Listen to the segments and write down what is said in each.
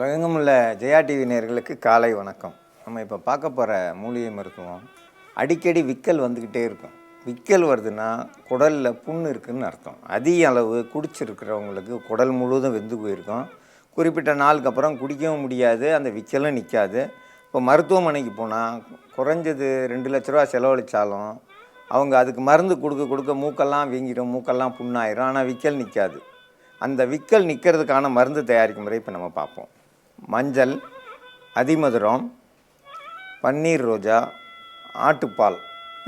உலகெங்கும் உள்ள ஜெயா டிவி நேயர்களுக்கு காலை வணக்கம். நம்ம இப்போ பார்க்க போகிற மூலிகை மருத்துவம், அடிக்கடி விக்கல் வந்துக்கிட்டே இருக்கும். விக்கல் வருதுன்னா குடலில் புண்ணு இருக்குதுன்னு அர்த்தம். அதிக அளவு குடிச்சிருக்கிறவங்களுக்கு குடல் முழுவதும் வெந்து போயிருக்கும். குறிப்பிட்ட நாளுக்கு அப்புறம் குடிக்கவும் முடியாது, அந்த விக்கலும் நிற்காது. இப்போ மருத்துவமனைக்கு போனால் குறைஞ்சது 2 லட்ச ரூபா செலவழித்தாலும் அவங்க அதுக்கு மருந்து கொடுக்க மூக்கெல்லாம் வீங்கிடும், மூக்கெல்லாம் புண்ணாயிரும். ஆனால் விக்கல் நிற்காது. அந்த விக்கல் நிற்கிறதுக்கான மருந்து தயாரிக்கும் முறை இப்போ நம்ம பார்ப்போம். மஞ்சள், அதிமதுரம், பன்னீர் ரோஜா, ஆட்டுப்பால்,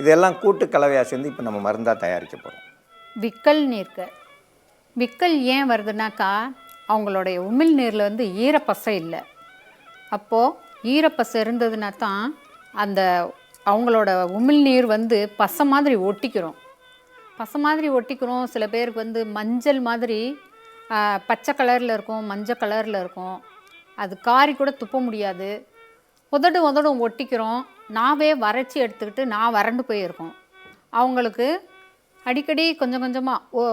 இதெல்லாம் கூட்டு கலவையாக சேர்ந்து இப்போ நம்ம மருந்தாக தயாரிக்க போகிறோம். விக்கல் நீர்க்க விக்கல் ஏன் வருதுனாக்கா, அவங்களுடைய உமிழ் நீரில் ஈரப்பசை இல்லை. அப்போது ஈரப்பசை இருந்ததுன்னா தான் அந்த அவங்களோட உமிழ் நீர் பசை மாதிரி ஒட்டிக்கிறோம். சில பேருக்கு மஞ்சள் மாதிரி பச்சை கலரில் இருக்கும், மஞ்சள் கலரில் இருக்கும். அது காரி கூட துப்ப முடியாது. உதடும் ஒட்டிக்கிறோம். நாவே வறட்சி எடுத்துக்கிட்டு வறண்டு போயிருக்கோம். அவங்களுக்கு அடிக்கடி கொஞ்சம் கொஞ்சமாக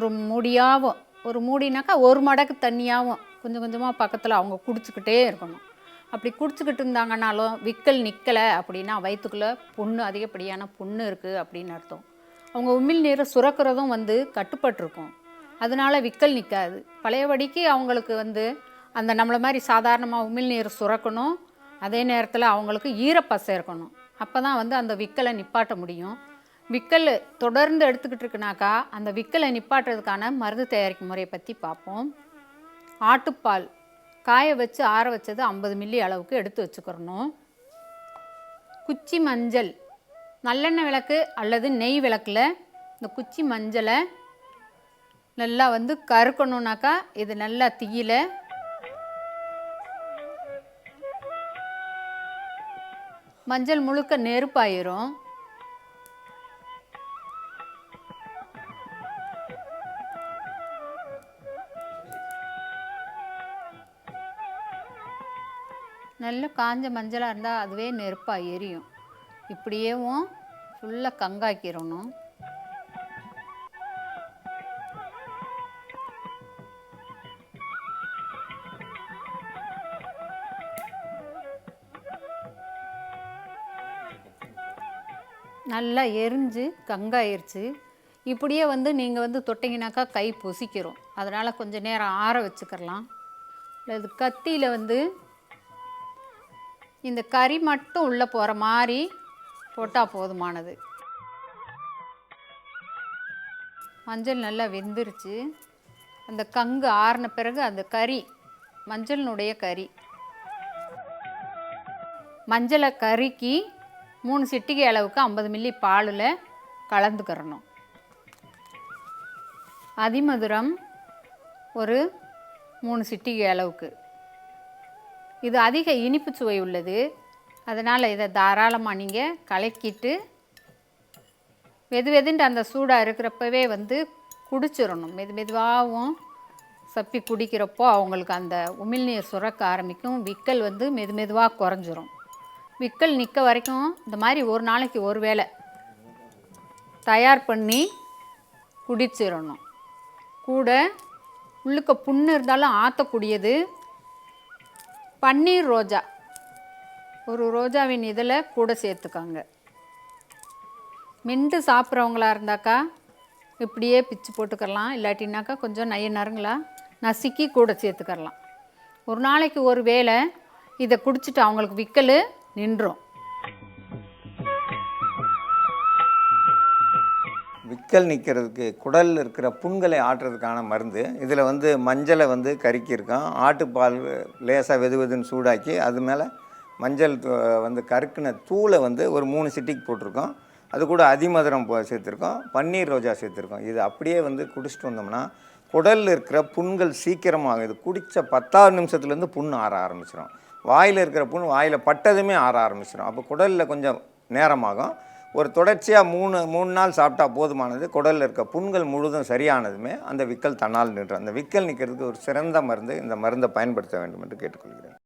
ஒரு மூடியாகவும், ஒரு மூடினாக்கா ஒரு மடக்கு தண்ணியாகவும் கொஞ்சம் கொஞ்சமாக பக்கத்தில் அவங்க குடிச்சிக்கிட்டே இருக்கணும். அப்படி குடிச்சிக்கிட்டு இருந்தாங்கன்னாலும் விக்கல் நிற்கலை அப்படின்னா வயிற்றுக்குள்ளே புண்ணு, அதிகப்படியான புண்ணு இருக்குது அப்படின்னு அர்த்தம். அவங்க உமிழ் நீரை சுரக்கிறதும் கட்டுப்பட்டுருக்கும். அதனால் விக்கல் நிற்காது. பழையபடிக்கு அவங்களுக்கு அந்த நம்மளை மாதிரி சாதாரணமாக உமிழ் நீர் சுரக்கணும். அதே நேரத்தில் அவங்களுக்கு ஈரப்பசை இருக்கணும். அப்போ தான் அந்த விக்கலை நிப்பாட்ட முடியும். விக்கல் தொடர்ந்து எடுத்துக்கிட்டு இருக்குனாக்கா அந்த விக்கலை நிப்பாட்டுறதுக்கான மருந்து தயாரிக்கும் முறையை பற்றி பார்ப்போம். ஆட்டுப்பால் காய வச்சு ஆற வச்சது 50 மில்லி அளவுக்கு எடுத்து வச்சுக்கிறணும். குச்சி மஞ்சள், நல்லெண்ணெய் விளக்கு அல்லது நெய் விளக்கில் இந்த குச்சி மஞ்சளை நல்லா கருக்கணுன்னாக்கா இது நல்லா தீயில மஞ்சள் முழுக்க நெருப்பாயிரும். நல்ல காஞ்ச மஞ்சளாக இருந்தால் அதுவே நெருப்பாக எரியும். இப்படியேவும் ஃபுல்லாக கங்காக்கிடணும். நல்லா எரிஞ்சு கங்காயிருச்சு. இப்படியே நீங்கள் தொட்டிங்கனாக்கா கை பொசிக்கிறோம். அதனால் கொஞ்சம் நேரம் ஆற வச்சுக்கலாம். இது கத்தியில் இந்த கறி மட்டும் உள்ளே போகிற மாதிரி போட்டால் போதுமானது. மஞ்சள் நல்லா வெந்துருச்சு. அந்த கங்கு ஆறின பிறகு அந்த கறி, மஞ்சளினுடைய கறி, மஞ்சளை கறிக்கு 3 சிட்டிகை அளவுக்கு 50 மில்லி பாலில் கலந்துக்கிறணும். அதிமதுரம் ஒரு 3 சிட்டிகை அளவுக்கு. இது அதிக இனிப்பு சுவை உள்ளது. அதனால் இதை தாராளமாக நீங்கள் கலக்கிட்டு வெதுவெதுண்டு அந்த சூடாக இருக்கிறப்பவே குடிச்சிடணும். மெதுவாகவும் சப்பி குடிக்கிறப்போ அவங்களுக்கு அந்த உமிழ்நீர் சுரக்க ஆரம்பிக்கும். விக்கல் மெதுவாக குறைஞ்சிரும். விக்கல் நிற்க வரைக்கும் இந்த மாதிரி ஒரு நாளைக்கு ஒரு வேளை தயார் பண்ணி குடிச்சிடணும். கூட உள்ளுக்க புண்ணு இருந்தாலும் ஆற்றக்கூடியது பன்னீர் ரோஜா, ஒரு ரோஜாவின் இதில் கூட சேர்த்துக்காங்க. மென்று சாப்பிட்றவங்களா இருந்தாக்கா இப்படியே பிச்சு போட்டுக்கலாம். இல்லாட்டினாக்கா கொஞ்சம் நறுங்களா நசுக்கி கூட சேர்த்துக்கலாம். ஒரு நாளைக்கு ஒரு வேளை இதை குடிச்சிட்டு அவங்களுக்கு விக்கல் நின்றும். விக்கல் நிற்கிறதுக்கு குடலில் இருக்கிற புண்களை ஆற்றுறதுக்கான மருந்து இதில் மஞ்சளை கருக்கியிருக்கோம். ஆட்டுப்பால் லேசாக வெதுன்னு சூடாக்கி அது மேலே மஞ்சள் கருக்கின தூளை ஒரு 3 சிட்டிக்கு போட்டிருக்கோம். அது கூட அதிமதுரம் சேர்த்துருக்கோம், பன்னீர் ரோஜா சேர்த்துருக்கோம். இது அப்படியே குடிச்சிட்டு வந்தோம்னா குடலில் இருக்கிற புண்கள் சீக்கிரமாக, இது குடித்த 10 நிமிஷத்துலேருந்து புண் ஆற ஆரம்பிச்சிடும். வாயில் இருக்கிற புண் வாயில் பட்டதுமே ஆற ஆரம்பிச்சிடும். அப்போ குடலில் கொஞ்சம் நேரமாகும். ஒரு தொடர்ச்சியாக 3 நாள் சாப்பிட்டா போதுமானது. குடலில் இருக்க புண்கள் முழுதும் சரியானதுமே அந்த விக்கல் தன்னால் நின்றும். அந்த விக்கல் நிற்கிறதுக்கு ஒரு சிறந்த மருந்து. இந்த மருந்தை பயன்படுத்த வேண்டும் என்று கேட்டுக்கொள்கிறேன்.